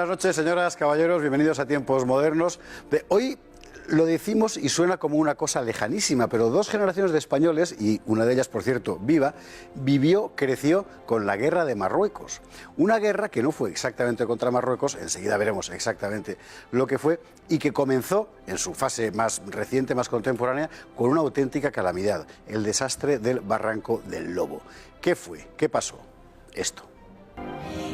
Buenas noches, señoras, caballeros, bienvenidos a Tiempos Modernos. Hoy lo decimos y suena como una cosa lejanísima, pero dos generaciones de españoles, y una de ellas, por cierto, viva, creció con la guerra de Marruecos. Una guerra que no fue exactamente contra Marruecos, enseguida veremos exactamente lo que fue, y que comenzó en su fase más reciente, más contemporánea, con una auténtica calamidad, el desastre del Barranco del Lobo. ¿Qué fue? ¿Qué pasó? Esto.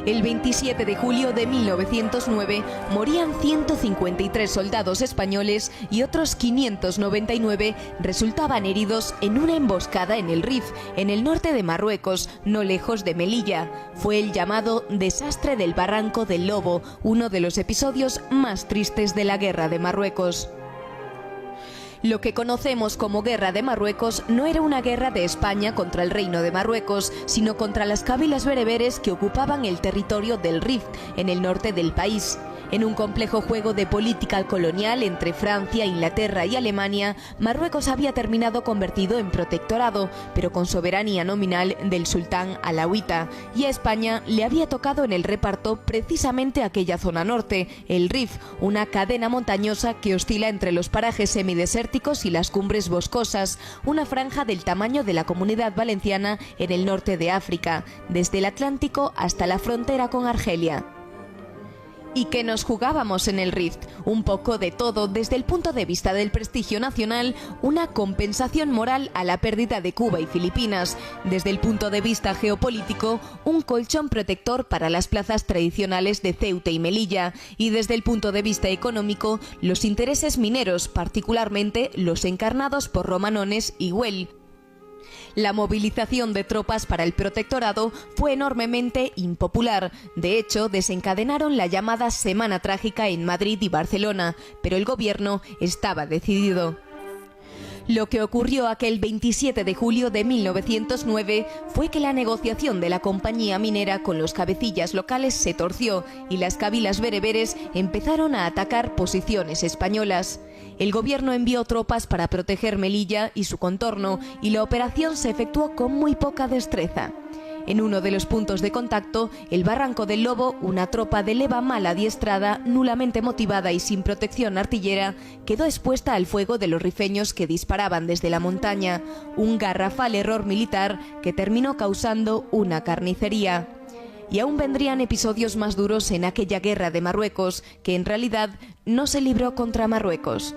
El 27 de julio de 1909 morían 153 soldados españoles y otros 599 resultaban heridos en una emboscada en el Rif, en el norte de Marruecos, no lejos de Melilla. Fue el llamado Desastre del Barranco del Lobo, uno de los episodios más tristes de la Guerra de Marruecos. Lo que conocemos como Guerra de Marruecos no era una guerra de España contra el Reino de Marruecos, sino contra las cabilas bereberes que ocupaban el territorio del Rif, en el norte del país. En un complejo juego de política colonial entre Francia, Inglaterra y Alemania, Marruecos había terminado convertido en protectorado, pero con soberanía nominal del sultán alauita, y a España le había tocado en el reparto precisamente aquella zona norte, el Rif, una cadena montañosa que oscila entre los parajes semidesérticos y las cumbres boscosas, una franja del tamaño de la Comunidad Valenciana en el norte de África, desde el Atlántico hasta la frontera con Argelia. ¿Y qué nos jugábamos en el Rif? Un poco de todo, desde el punto de vista del prestigio nacional, una compensación moral a la pérdida de Cuba y Filipinas. Desde el punto de vista geopolítico, un colchón protector para las plazas tradicionales de Ceuta y Melilla. Y desde el punto de vista económico, los intereses mineros, particularmente los encarnados por Romanones y Güell. La movilización de tropas para el protectorado fue enormemente impopular. De hecho, desencadenaron la llamada Semana Trágica en Madrid y Barcelona, pero el gobierno estaba decidido. Lo que ocurrió aquel 27 de julio de 1909 fue que la negociación de la compañía minera con los cabecillas locales se torció y las cabilas bereberes empezaron a atacar posiciones españolas. El gobierno envió tropas para proteger Melilla y su contorno y la operación se efectuó con muy poca destreza. En uno de los puntos de contacto, el Barranco del Lobo, una tropa de leva mal adiestrada, nulamente motivada y sin protección artillera, quedó expuesta al fuego de los rifeños que disparaban desde la montaña, un garrafal error militar que terminó causando una carnicería. Y aún vendrían episodios más duros en aquella guerra de Marruecos, que en realidad no se libró contra Marruecos.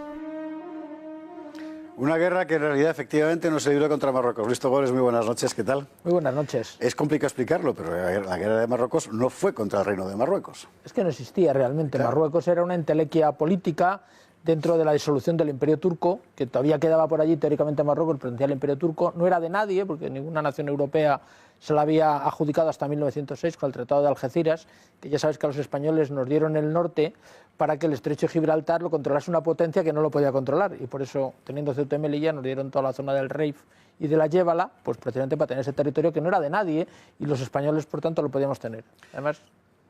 Una guerra que en realidad efectivamente no se libró contra Marruecos. Luis Togores, muy buenas noches, ¿qué tal? Muy buenas noches. Es complicado explicarlo, pero la guerra de Marruecos no fue contra el Reino de Marruecos. Es que no existía realmente. Claro. Marruecos era una entelequia política dentro de la disolución del Imperio Turco, que todavía quedaba por allí, teóricamente Marruecos pertenecía al Imperio Turco. No era de nadie, porque ninguna nación europea se la había adjudicado hasta 1906 con el Tratado de Algeciras, que ya sabes que a los españoles nos dieron el norte para que el Estrecho de Gibraltar lo controlase una potencia que no lo podía controlar, y por eso, teniendo Ceuta y Melilla, nos dieron toda la zona del Rif y de la Yévala, pues precisamente para tener ese territorio que no era de nadie, y los españoles, por tanto, lo podíamos tener. Además,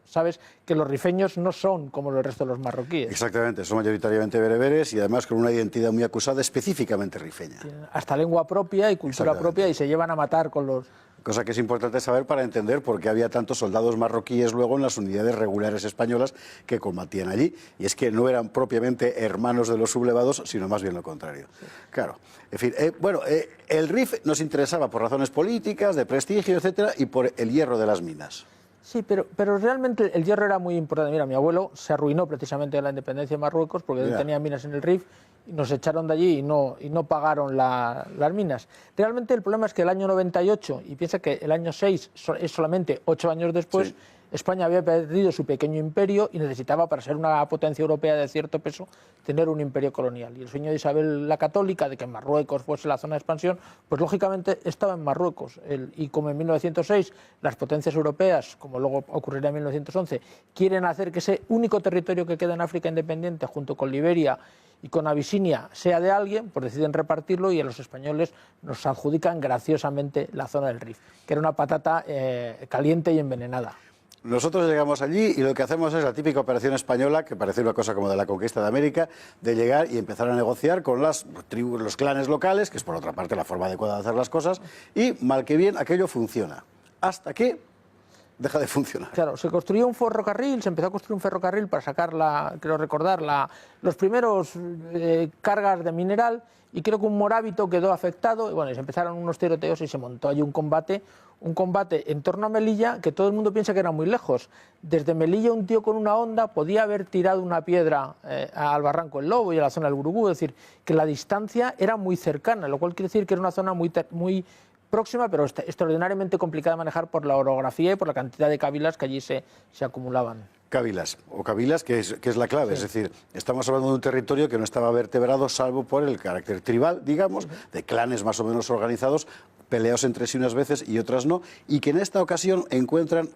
sabes que los rifeños no son como el resto de los marroquíes. Exactamente, son mayoritariamente bereberes y además con una identidad muy acusada, específicamente rifeña. Tienen hasta lengua propia y cultura propia y se llevan a matar con los... Cosa que es importante saber para entender por qué había tantos soldados marroquíes luego en las unidades regulares españolas que combatían allí. Y es que no eran propiamente hermanos de los sublevados, sino más bien lo contrario. Sí. Claro. En fin, el Rif nos interesaba por razones políticas, de prestigio, etcétera, y por el hierro de las minas. Sí, pero realmente el hierro era muy importante. Mira, mi abuelo se arruinó precisamente en la independencia de Marruecos porque él tenía minas en el Rif y nos echaron de allí y no pagaron las minas. Realmente el problema es que el año 98, y piensa que el año 6 es solamente 8 años después, sí. España había perdido su pequeño imperio y necesitaba, para ser una potencia europea de cierto peso, tener un imperio colonial. Y el sueño de Isabel la Católica, de que Marruecos fuese la zona de expansión, pues lógicamente estaba en Marruecos. Y como en 1906 las potencias europeas, como luego ocurrirá en 1911, quieren hacer que ese único territorio que queda en África independiente, junto con Liberia y con Abisinia, sea de alguien, pues deciden repartirlo y a los españoles nos adjudican graciosamente la zona del Rif, que era una patata caliente y envenenada. Nosotros llegamos allí y lo que hacemos es la típica operación española, que parece una cosa como de la conquista de América, de llegar y empezar a negociar con las tribus, los clanes locales, que es por otra parte la forma adecuada de hacer las cosas, y mal que bien aquello funciona. Hasta que deja de funcionar. Claro, se construyó un ferrocarril, se empezó a construir un ferrocarril para sacar, creo recordar, los primeros cargas de mineral, y creo que un morabito quedó afectado, y bueno, se empezaron unos tiroteos y se montó allí un combate en torno a Melilla, que todo el mundo piensa que era muy lejos. Desde Melilla un tío con una honda podía haber tirado una piedra al barranco del Lobo y a la zona del Gurugú, es decir, que la distancia era muy cercana, lo cual quiere decir que era una zona muy próxima, pero extraordinariamente complicada de manejar por la orografía y por la cantidad de cávilas que allí se acumulaban. Cávilas, que es la clave, sí. Es decir, estamos hablando de un territorio que no estaba vertebrado salvo por el carácter tribal, digamos, de clanes más o menos organizados, peleados entre sí unas veces y otras no, y que en esta ocasión encuentran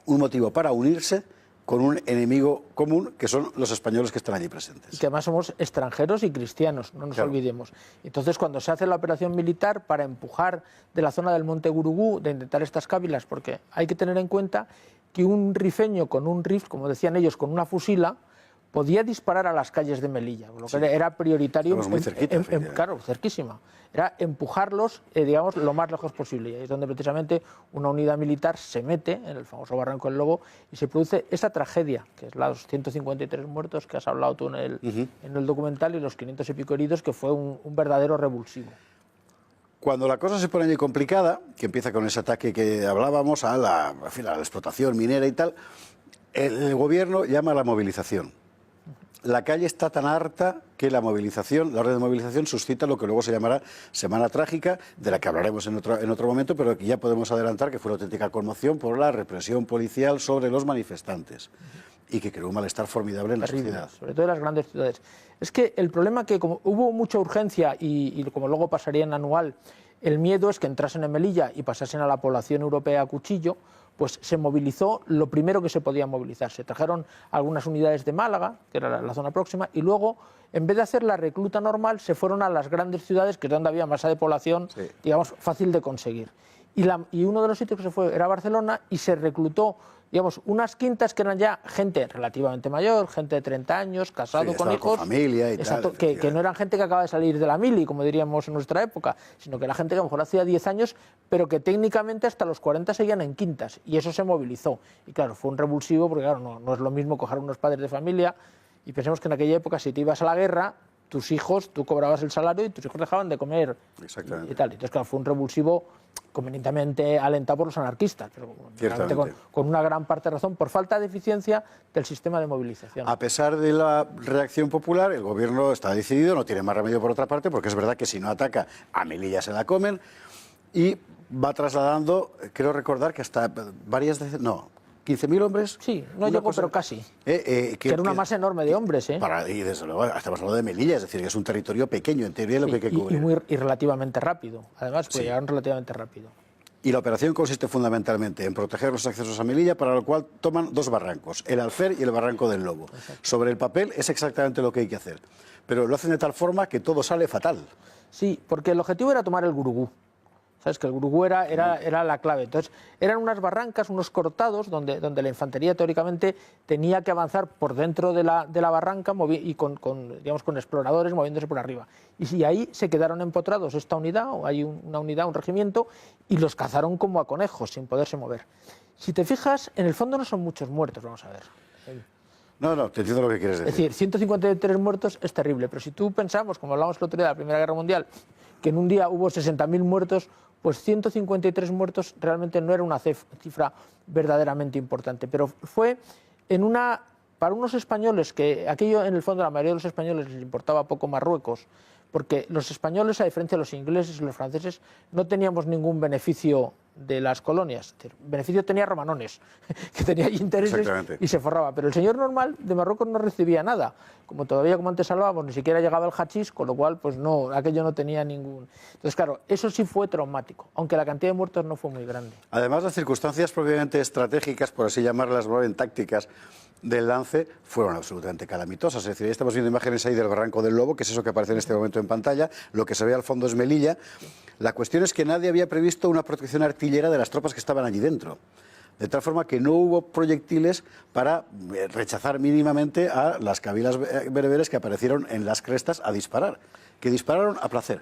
un motivo para unirse con un enemigo común, que son los españoles que están allí presentes. Y que además somos extranjeros y cristianos, no nos olvidemos. Entonces, cuando se hace la operación militar para empujar de la zona del Monte Gurugú, de intentar estas cávilas, porque hay que tener en cuenta que un rifeño con un rifle, como decían ellos, con una fusila, podía disparar a las calles de Melilla, lo que era prioritario. Estamos muy cerquita, claro, cerquísima. Era empujarlos, digamos, lo más lejos posible. Y es donde precisamente una unidad militar se mete en el famoso Barranco del Lobo y se produce esa tragedia, que es los 153 muertos que has hablado tú en el documental y los 500 y pico heridos, que fue un verdadero revulsivo. Cuando la cosa se pone muy complicada, que empieza con ese ataque que hablábamos a la explotación minera y tal, el gobierno llama a la movilización. La calle está tan harta que la orden de movilización suscita lo que luego se llamará Semana Trágica, de la que hablaremos en otro momento, pero que ya podemos adelantar que fue una auténtica conmoción por la represión policial sobre los manifestantes y que creó un malestar formidable en la sociedad. Sobre todo en las grandes ciudades. Es que el problema que como hubo mucha urgencia y como luego pasaría en Anual, el miedo es que entrasen en Melilla y pasasen a la población europea a cuchillo, pues se movilizó lo primero que se podía movilizar. Se trajeron algunas unidades de Málaga, que era la zona próxima, y luego, en vez de hacer la recluta normal, se fueron a las grandes ciudades, que es donde había masa de población, digamos, fácil de conseguir. Y uno de los sitios que se fue era Barcelona, y se reclutó, digamos, unas quintas que eran ya gente relativamente mayor, gente de 30 años, casado con hijos, con familia y exacto, que no eran gente que acaba de salir de la mili, como diríamos en nuestra época, sino que era gente que a lo mejor hacía 10 años, pero que técnicamente hasta los 40 seguían en quintas, y eso se movilizó. Y claro, fue un revulsivo, porque claro, no es lo mismo coger unos padres de familia, y pensemos que en aquella época, si te ibas a la guerra, tus hijos, tú cobrabas el salario y tus hijos dejaban de comer y tal. Entonces, claro, fue un revulsivo convenientemente alentado por los anarquistas, pero con una gran parte de razón, por falta de eficiencia del sistema de movilización. A pesar de la reacción popular, el gobierno está decidido, no tiene más remedio por otra parte, porque es verdad que si no ataca, a Melilla se la comen, y va trasladando, creo recordar que hasta 15.000 hombres. Sí, no llegó, pero casi. Que era una masa enorme de hombres. Y desde luego, estamos hablando de Melilla, es decir, que es un territorio pequeño, en teoría, lo que hay que cubrir. Y relativamente rápido. Además, pues llegaron relativamente rápido. Y la operación consiste fundamentalmente en proteger los accesos a Melilla, para lo cual toman dos barrancos, el Alfer y el Barranco del Lobo. Exacto. Sobre el papel es exactamente lo que hay que hacer, pero lo hacen de tal forma que todo sale fatal. Sí, porque el objetivo era tomar el Gurugú. ¿Sabes? Que el Gurugú era la clave. Entonces, eran unas barrancas, unos cortados, donde la infantería teóricamente tenía que avanzar por dentro de la barranca y con exploradores moviéndose por arriba. Y ahí se quedaron empotrados esta unidad, o hay una unidad, un regimiento, y los cazaron como a conejos, sin poderse mover. Si te fijas, en el fondo no son muchos muertos, vamos a ver. No, te entiendo lo que quieres decir. Es decir, 153 muertos es terrible, pero si tú pensamos, como hablamos el otro día de la Primera Guerra Mundial, que en un día hubo 60.000 muertos, pues 153 muertos realmente no era una cifra verdaderamente importante, pero fue para unos españoles, que aquello en el fondo a la mayoría de los españoles les importaba poco Marruecos, porque los españoles, a diferencia de los ingleses y los franceses, no teníamos ningún beneficio de las colonias. Beneficio tenía Romanones, que tenía intereses y se forraba. Pero el señor normal de Marruecos no recibía nada. Como antes hablábamos, ni siquiera llegaba el hachís, con lo cual, pues no, aquello no tenía ningún... Entonces, claro, eso sí fue traumático, aunque la cantidad de muertos no fue muy grande. Además, las circunstancias propiamente estratégicas, por así llamarlas, no en tácticas, del lance fueron absolutamente calamitosas. Es decir, ahí estamos viendo imágenes ahí del Barranco del Lobo, que es eso que aparece en este momento en pantalla. Lo que se ve al fondo es Melilla. La cuestión es que nadie había previsto una protección artillera de las tropas que estaban allí dentro. De tal forma que no hubo proyectiles para rechazar mínimamente a las cabilas bereberes que aparecieron en las crestas a disparar. Que dispararon a placer.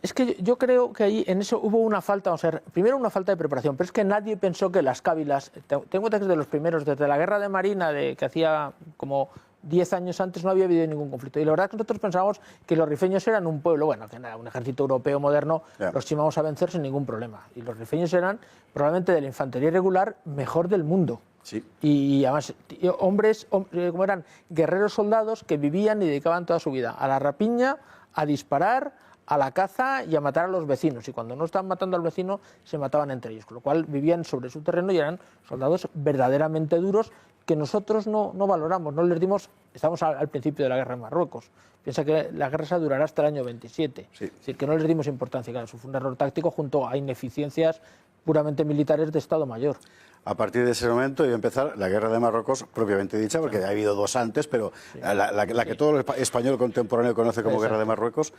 Es que yo creo que ahí en eso hubo una falta, vamos a ver, primero una falta de preparación, pero es que nadie pensó que las cávilas, tengo que de los primeros, desde la guerra de Marina, que hacía como 10 años antes, no había habido ningún conflicto. Y la verdad es que nosotros pensábamos que los rifeños eran un pueblo, bueno, que nada, un ejército europeo moderno, los íbamos a vencer sin ningún problema. Y los rifeños eran probablemente de la infantería irregular mejor del mundo. Sí. Y además, hombres, como eran guerreros soldados que vivían y dedicaban toda su vida a la rapiña, a disparar, a la caza y a matar a los vecinos. Y cuando no estaban matando al vecino, se mataban entre ellos. Con lo cual vivían sobre su terreno y eran soldados verdaderamente duros que nosotros no valoramos, no les dimos. Estamos al principio de la guerra en Marruecos. Piensa que la guerra esa durará hasta el año 27. Sí. Es decir, que no les dimos importancia. Claro, eso fue un error táctico junto a ineficiencias puramente militares de Estado Mayor. A partir de ese momento iba a empezar la guerra de Marruecos propiamente dicha, porque ha habido dos antes, pero sí, la que todo el español contemporáneo conoce como guerra de Marruecos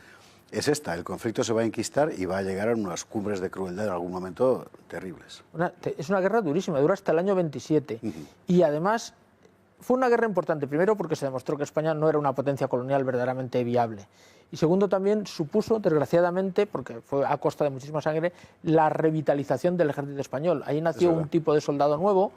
es esta. El conflicto se va a enquistar y va a llegar a unas cumbres de crueldad en algún momento terribles. Es una guerra durísima, dura hasta el año 27. Y además fue una guerra importante, primero porque se demostró que España no era una potencia colonial verdaderamente viable. Y segundo, también supuso, desgraciadamente, porque fue a costa de muchísima sangre, la revitalización del ejército español. Ahí nació un tipo de soldado nuevo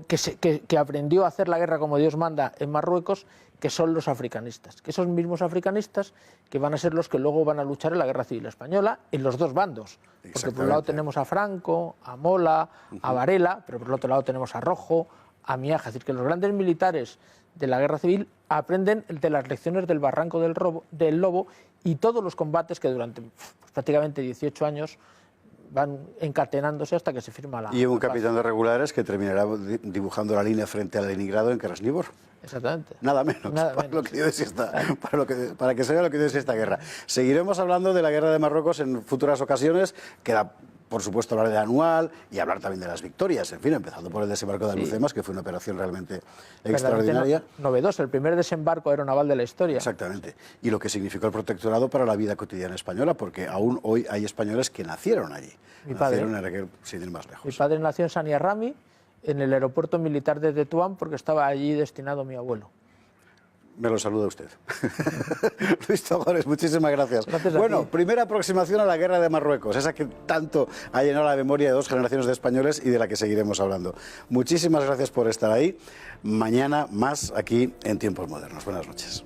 que aprendió a hacer la guerra como Dios manda en Marruecos, que son los africanistas. Que esos mismos africanistas que van a ser los que luego van a luchar en la guerra civil española, en los dos bandos. Porque por un lado tenemos a Franco, a Mola, a Varela, pero por el otro lado tenemos a Rojo, a Miaja. Es decir, que los grandes militares de la guerra civil aprenden de las lecciones del Barranco del Lobo y todos los combates que durante prácticamente 18 años van encadenándose hasta que se firma la paz. Y un capitán de regulares que terminará dibujando la línea frente a Leningrado en Krasnivor. Exactamente. Nada menos, para que se vea lo que dio esta guerra. Seguiremos hablando de la guerra de Marruecos en futuras ocasiones. Queda, por supuesto, hablar de Anual y hablar también de las victorias, en fin, empezando por el desembarco de Alhucemas, que fue una operación realmente extraordinaria. Novedosa, el primer desembarco aeronaval de la historia. Exactamente. Y lo que significó el protectorado para la vida cotidiana española, porque aún hoy hay españoles que nacieron allí. Mi padre, sin ir más lejos. Mi padre nació en Saniarrami, en el aeropuerto militar de Tetuán, porque estaba allí destinado mi abuelo. Me lo saluda usted. Luis Togores, muchísimas gracias. Gracias a bueno, ti. Primera aproximación a la guerra de Marruecos, esa que tanto ha llenado la memoria de dos generaciones de españoles y de la que seguiremos hablando. Muchísimas gracias por estar ahí. Mañana más aquí en Tiempos Modernos. Buenas noches.